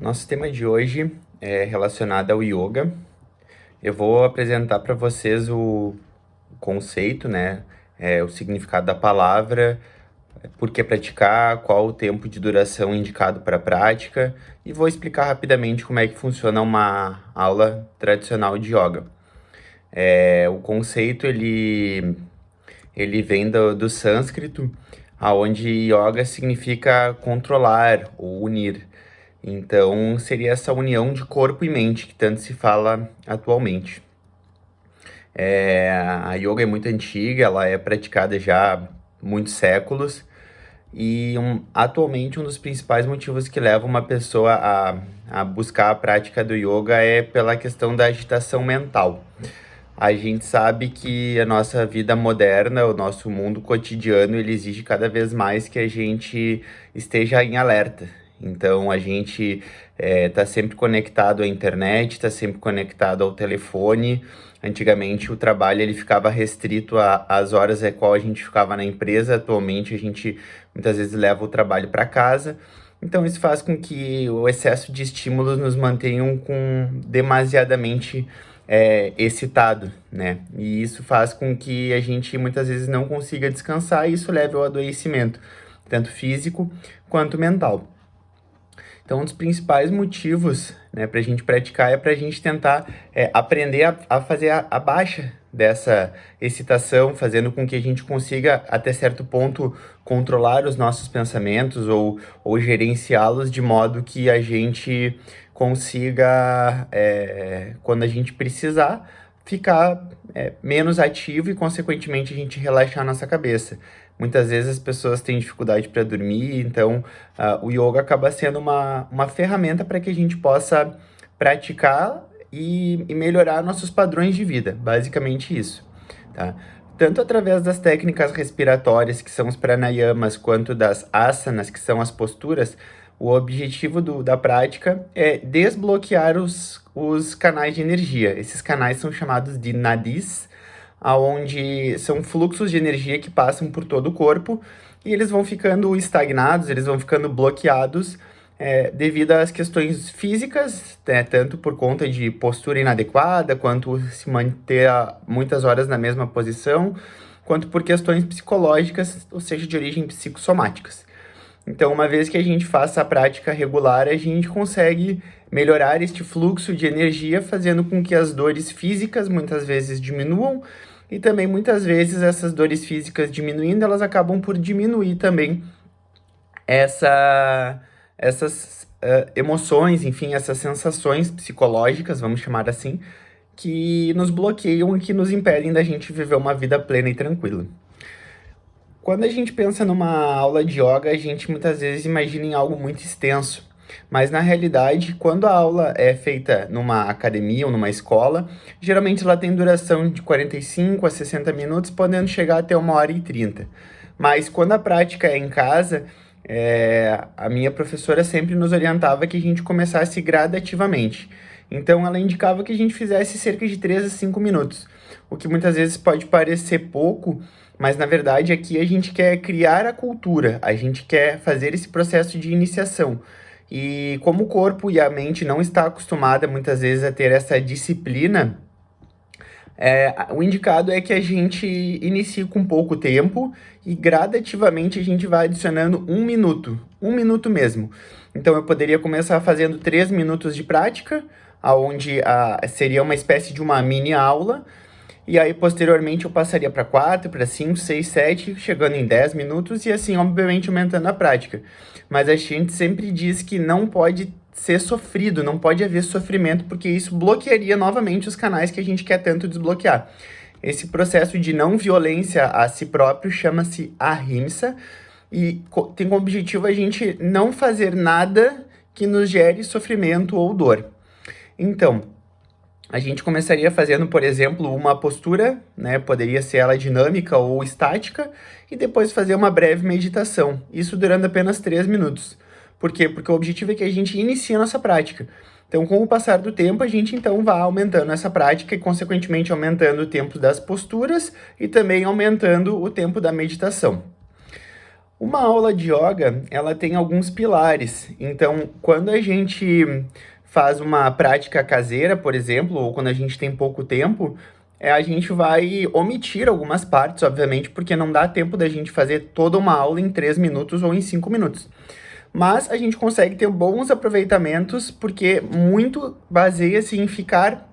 Nosso tema de hoje é relacionado ao yoga. Eu vou apresentar para vocês o conceito, né? O significado da palavra, por que praticar, qual o tempo de duração indicado para a prática e vou explicar rapidamente como é que funciona uma aula tradicional de yoga. O conceito ele vem do sânscrito, aonde yoga significa controlar ou unir. Então, seria essa união de corpo e mente que tanto se fala atualmente. A yoga é muito antiga, ela é praticada já há muitos séculos e atualmente um dos principais motivos que leva uma pessoa a buscar a prática do yoga é pela questão da agitação mental. A gente sabe que a nossa vida moderna, o nosso mundo cotidiano, ele exige cada vez mais que a gente esteja em alerta. Então, a gente está sempre conectado à internet, está sempre conectado ao telefone. Antigamente, o trabalho ele ficava restrito às horas a qual a gente ficava na empresa. Atualmente, a gente muitas vezes leva o trabalho para casa. Então, isso faz com que o excesso de estímulos nos mantenham demasiadamente excitado, né? E isso faz com que a gente muitas vezes não consiga descansar e isso leva ao adoecimento, tanto físico quanto mental. Então, um dos principais motivos, né, para a gente praticar é para a gente tentar aprender a fazer a baixa dessa excitação, fazendo com que a gente consiga, até certo ponto, controlar os nossos pensamentos ou gerenciá-los de modo que a gente consiga, quando a gente precisar, ficar menos ativo e, consequentemente, a gente relaxar a nossa cabeça. Muitas vezes as pessoas têm dificuldade para dormir, então o yoga acaba sendo uma ferramenta para que a gente possa praticar e melhorar nossos padrões de vida, basicamente isso, tá? Tanto através das técnicas respiratórias, que são os pranayamas, quanto das asanas, que são as posturas, o objetivo da prática é desbloquear os canais de energia. Esses canais são chamados de nadis, aonde são fluxos de energia que passam por todo o corpo e eles vão ficando estagnados, eles vão ficando bloqueados devido às questões físicas, né, tanto por conta de postura inadequada, quanto se manter muitas horas na mesma posição, quanto por questões psicológicas, ou seja, de origem psicossomáticas. Então, uma vez que a gente faça a prática regular, a gente consegue melhorar este fluxo de energia, fazendo com que as dores físicas muitas vezes diminuam e também muitas vezes essas dores físicas diminuindo, elas acabam por diminuir também essas emoções, enfim, essas sensações psicológicas, vamos chamar assim, que nos bloqueiam e que nos impedem da gente viver uma vida plena e tranquila. Quando a gente pensa numa aula de yoga, a gente muitas vezes imagina em algo muito extenso, mas na realidade, quando a aula é feita numa academia ou numa escola, geralmente ela tem duração de 45 a 60 minutos, podendo chegar até 1h30. Mas quando a prática é em casa, a minha professora sempre nos orientava que a gente começasse gradativamente. Então ela indicava que a gente fizesse cerca de 3 a 5 minutos, o que muitas vezes pode parecer pouco, mas na verdade aqui a gente quer criar a cultura, a gente quer fazer esse processo de iniciação. E como o corpo e a mente não está acostumada muitas vezes a ter essa disciplina, o indicado é que a gente inicie com pouco tempo e gradativamente a gente vai adicionando 1 minuto mesmo. Então eu poderia começar fazendo 3 minutos de prática, onde seria uma espécie de uma mini aula, e aí posteriormente eu passaria para 4, para 5, 6, 7, chegando em 10 minutos e assim, obviamente, aumentando a prática. Mas a gente sempre diz que não pode ser sofrido, não pode haver sofrimento, porque isso bloquearia novamente os canais que a gente quer tanto desbloquear. Esse processo de não violência a si próprio chama-se ahimsa e tem como objetivo a gente não fazer nada que nos gere sofrimento ou dor. Então, a gente começaria fazendo, por exemplo, uma postura, né? Poderia ser ela dinâmica ou estática, e depois fazer uma breve meditação. Isso durando apenas 3 minutos. Por quê? Porque o objetivo é que a gente inicie a nossa prática. Então, com o passar do tempo, a gente então vai aumentando essa prática e, consequentemente, aumentando o tempo das posturas e também aumentando o tempo da meditação. Uma aula de yoga, ela tem alguns pilares. Então, quando a gente faz uma prática caseira, por exemplo, ou quando a gente tem pouco tempo, a gente vai omitir algumas partes, obviamente, porque não dá tempo da gente fazer toda uma aula em 3 minutos ou em 5 minutos. Mas a gente consegue ter bons aproveitamentos, porque muito baseia-se em ficar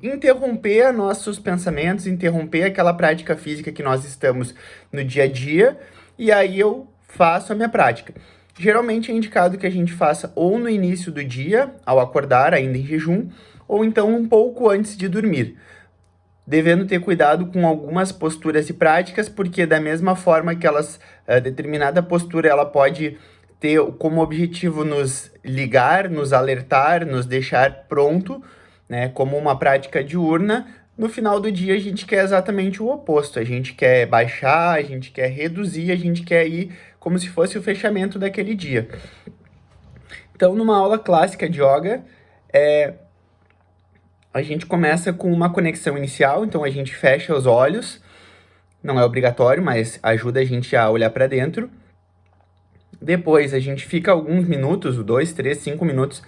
interromper nossos pensamentos, interromper aquela prática física que nós estamos no dia a dia, e aí eu faço a minha prática. Geralmente é indicado que a gente faça ou no início do dia, ao acordar, ainda em jejum, ou então um pouco antes de dormir. Devendo ter cuidado com algumas posturas e práticas, porque da mesma forma que determinada postura ela pode ter como objetivo nos ligar, nos alertar, nos deixar pronto, né, como uma prática diurna, no final do dia a gente quer exatamente o oposto. A gente quer baixar, a gente quer reduzir, a gente quer ir como se fosse o fechamento daquele dia. Então, numa aula clássica de yoga, a gente começa com uma conexão inicial, então a gente fecha os olhos, não é obrigatório, mas ajuda a gente a olhar para dentro. Depois a gente fica alguns minutos, 2, 3, 5 minutos,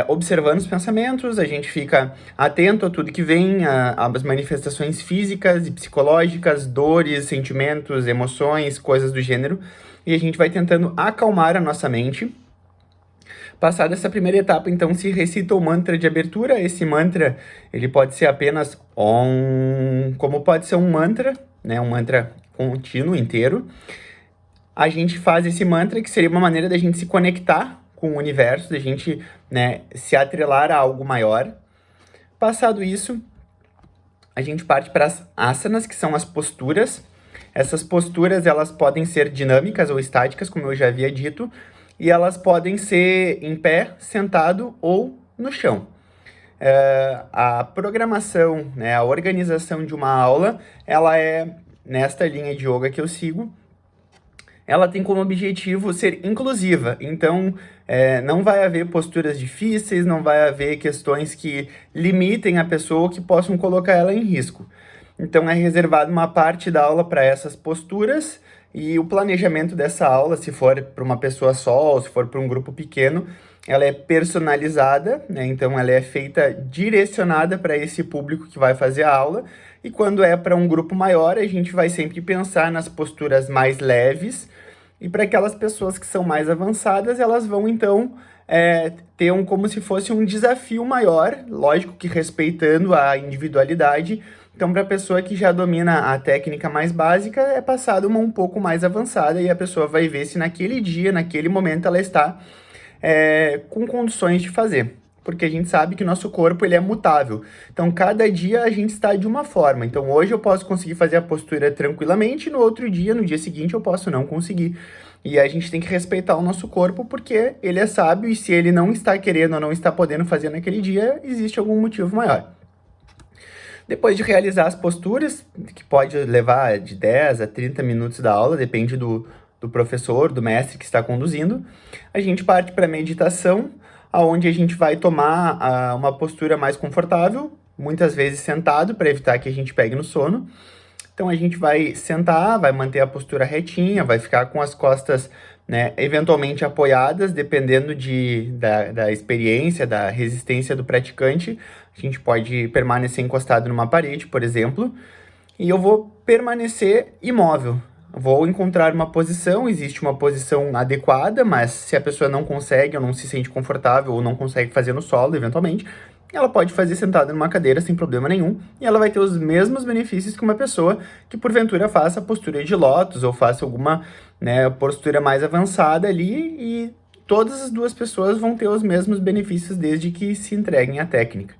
observando os pensamentos, a gente fica atento a tudo que vem, às manifestações físicas e psicológicas, dores, sentimentos, emoções, coisas do gênero, e a gente vai tentando acalmar a nossa mente. Passada essa primeira etapa, então, se recita o mantra de abertura. Esse mantra, ele pode ser apenas Om, como pode ser um mantra, né, um mantra contínuo, inteiro. A gente faz esse mantra, que seria uma maneira da gente se conectar com o universo, da gente, né, se atrelar a algo maior. Passado isso, a gente parte para as asanas, que são as posturas. Essas posturas, elas podem ser dinâmicas ou estáticas, como eu já havia dito, e elas podem ser em pé, sentado ou no chão. A programação, né, a organização de uma aula, ela é nesta linha de yoga que eu sigo. Ela tem como objetivo ser inclusiva, então não vai haver posturas difíceis, não vai haver questões que limitem a pessoa ou que possam colocar ela em risco. Então é reservada uma parte da aula para essas posturas, e o planejamento dessa aula, se for para uma pessoa só ou se for para um grupo pequeno, ela é personalizada, né? Então ela é feita direcionada para esse público que vai fazer a aula, e quando é para um grupo maior, a gente vai sempre pensar nas posturas mais leves, e para aquelas pessoas que são mais avançadas, elas vão então ter como se fosse um desafio maior, lógico que respeitando a individualidade. Então, para a pessoa que já domina a técnica mais básica, é passado uma um pouco mais avançada, e a pessoa vai ver se naquele dia, naquele momento, ela está com condições de fazer. Porque a gente sabe que o nosso corpo ele é mutável. Então, cada dia a gente está de uma forma. Então, hoje eu posso conseguir fazer a postura tranquilamente, no outro dia, no dia seguinte, eu posso não conseguir. E a gente tem que respeitar o nosso corpo, porque ele é sábio, e se ele não está querendo ou não está podendo fazer naquele dia, existe algum motivo maior. Depois de realizar as posturas, que pode levar de 10 a 30 minutos da aula, depende do professor, do mestre que está conduzindo, a gente parte para a meditação, onde a gente vai tomar uma postura mais confortável, muitas vezes sentado, para evitar que a gente pegue no sono. Então a gente vai sentar, vai manter a postura retinha, vai ficar com as costas, né, eventualmente apoiadas, dependendo da experiência, da resistência do praticante. A gente pode permanecer encostado numa parede, por exemplo, e eu vou permanecer imóvel. Vou encontrar uma posição, existe uma posição adequada, mas se a pessoa não consegue ou não se sente confortável ou não consegue fazer no solo, eventualmente, ela pode fazer sentada numa cadeira sem problema nenhum, e ela vai ter os mesmos benefícios que uma pessoa que porventura faça a postura de lótus ou faça alguma, né, postura mais avançada ali, e todas as duas pessoas vão ter os mesmos benefícios desde que se entreguem à técnica.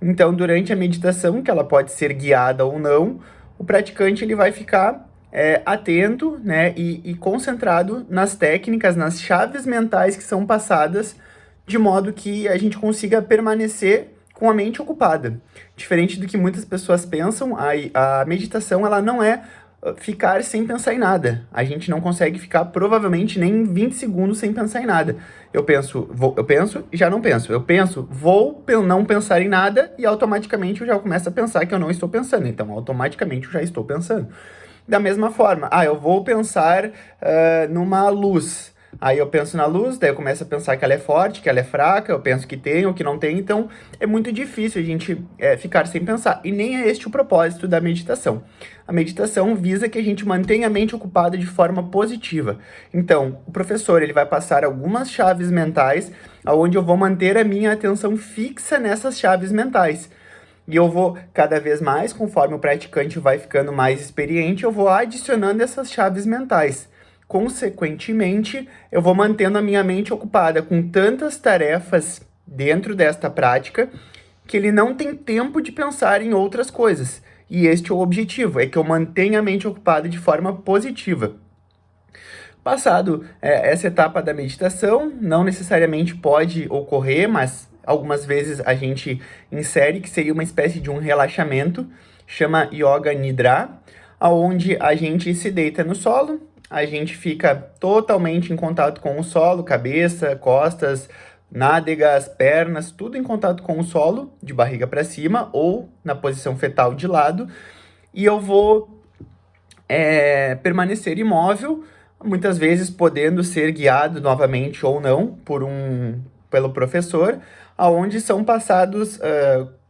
Então, durante a meditação, que ela pode ser guiada ou não, o praticante ele vai ficar atento, né, e concentrado nas técnicas, nas chaves mentais que são passadas, de modo que a gente consiga permanecer com a mente ocupada. Diferente do que muitas pessoas pensam, a meditação ela não é ficar sem pensar em nada. A gente não consegue ficar provavelmente nem 20 segundos sem pensar em nada. Eu penso e já não penso. Eu penso, vou não pensar em nada, e automaticamente eu já começo a pensar que eu não estou pensando. Então, automaticamente eu já estou pensando. Da mesma forma, eu vou pensar numa luz. Aí eu penso na luz, daí eu começo a pensar que ela é forte, que ela é fraca, eu penso que tem ou que não tem, então é muito difícil a gente ficar sem pensar. E nem é este o propósito da meditação. A meditação visa que a gente mantenha a mente ocupada de forma positiva. Então, o professor ele vai passar algumas chaves mentais, onde eu vou manter a minha atenção fixa nessas chaves mentais. E eu vou, cada vez mais, conforme o praticante vai ficando mais experiente, eu vou adicionando essas chaves mentais. Consequentemente, eu vou mantendo a minha mente ocupada com tantas tarefas dentro desta prática que ele não tem tempo de pensar em outras coisas. E este é o objetivo, é que eu mantenha a mente ocupada de forma positiva. Passado essa etapa da meditação, não necessariamente pode ocorrer, mas algumas vezes a gente insere que seria uma espécie de um relaxamento, chama Yoga Nidra, onde a gente se deita no solo, a gente fica totalmente em contato com o solo, cabeça, costas, nádegas, pernas, tudo em contato com o solo, de barriga para cima ou na posição fetal de lado, e eu vou permanecer imóvel, muitas vezes podendo ser guiado novamente ou não pelo professor, aonde são passados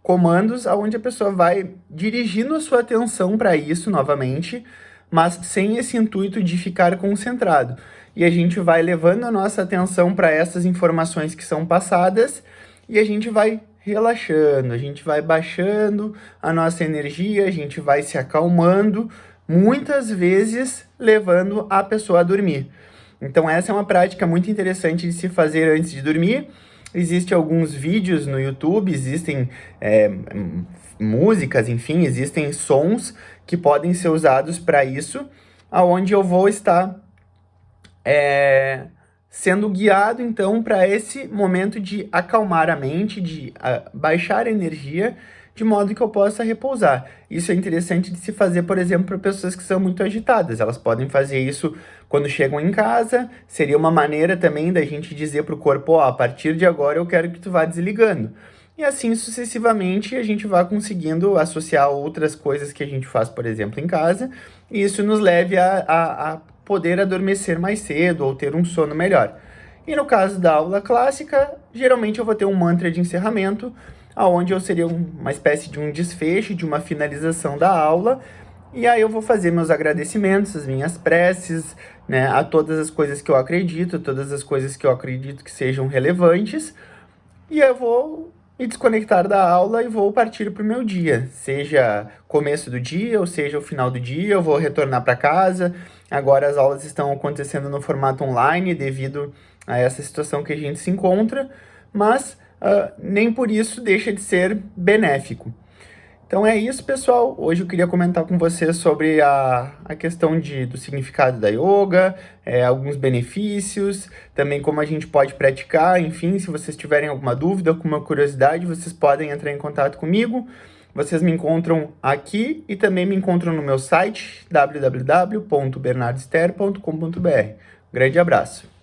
comandos, aonde a pessoa vai dirigindo a sua atenção para isso novamente, mas sem esse intuito de ficar concentrado. E a gente vai levando a nossa atenção para essas informações que são passadas e a gente vai relaxando, a gente vai baixando a nossa energia, a gente vai se acalmando, muitas vezes levando a pessoa a dormir. Então essa é uma prática muito interessante de se fazer antes de dormir. Existem alguns vídeos no YouTube, existem músicas, enfim, existem sons que podem ser usados para isso, aonde eu vou estar sendo guiado, então, para esse momento de acalmar a mente, de baixar a energia, de modo que eu possa repousar. Isso é interessante de se fazer, por exemplo, para pessoas que são muito agitadas. Elas podem fazer isso quando chegam em casa. Seria uma maneira também da gente dizer para o corpo, a partir de agora eu quero que tu vá desligando. E assim sucessivamente a gente vai conseguindo associar outras coisas que a gente faz, por exemplo, em casa, e isso nos leve a poder adormecer mais cedo ou ter um sono melhor. E no caso da aula clássica, geralmente eu vou ter um mantra de encerramento, aonde eu seria uma espécie de um desfecho, de uma finalização da aula, e aí eu vou fazer meus agradecimentos, as minhas preces, né, a todas as coisas que eu acredito, todas as coisas que eu acredito que sejam relevantes, e eu vou me desconectar da aula e vou partir para o meu dia, seja começo do dia ou seja o final do dia, eu vou retornar para casa. Agora as aulas estão acontecendo no formato online devido a essa situação que a gente se encontra, mas nem por isso deixa de ser benéfico. Então é isso, pessoal. Hoje eu queria comentar com vocês sobre a questão do significado da yoga, alguns benefícios, também como a gente pode praticar. Enfim, se vocês tiverem alguma dúvida, alguma curiosidade, vocês podem entrar em contato comigo. Vocês me encontram aqui e também me encontram no meu site www.bernardster.com.br. Grande abraço!